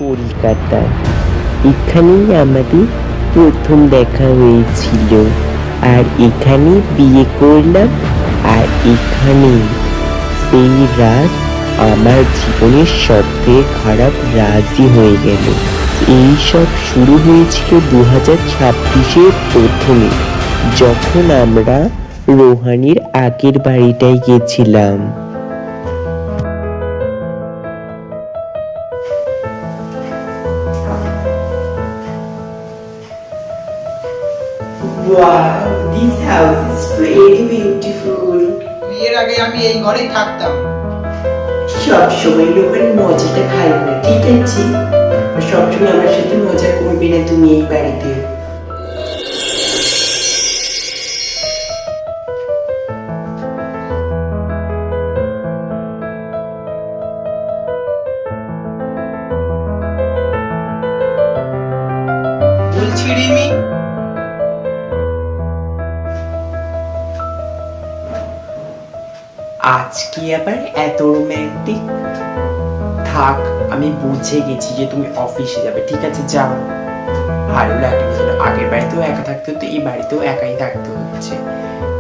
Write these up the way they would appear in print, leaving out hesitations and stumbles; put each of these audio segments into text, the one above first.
কলকাতায়। এখানেই আমাদের প্রথম দেখা হয়েছিল, আর এখানেই বিয়ে করলাম। আর এখানেই সেই রাত আমার জীবনের সবথেকে খারাপ রাতই হয়ে গেল। এই সব শুরু হয়েছিল 2026-এর প্রথমে, যখন আমরা রোহানির আগের বাড়িটায় গেছিলাম। Wow, this house is really beautiful. বিয়ের আগে আমি এই ঘরেই থাকতাম। সব সময় লোকের মজাটা ভালো না, ঠিক আছে? সবসময় আমার সাথে মজা করবে না তুমি এই বাড়িতে। বলছি রিমি, আজ কি আবার এত রোম্যান্টিক? থাক, আমি বুঝে গেছি যে তুমি অফিসে যাবে, ঠিক আছে যাও। ভালো লাগে না, আগের বাড়িতেও একা থাকতে হতো, এই বাড়িতেও একাই থাকতে হচ্ছে।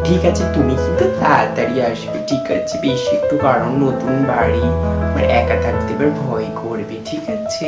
ঠিক আছে, তুমি কিন্তু তাড়াতাড়ি আসবে, ঠিক আছে? বেশি একটু, কারণ নতুন বাড়ি, আমার একা থাকতে এবার ভয় করবে, ঠিক আছে?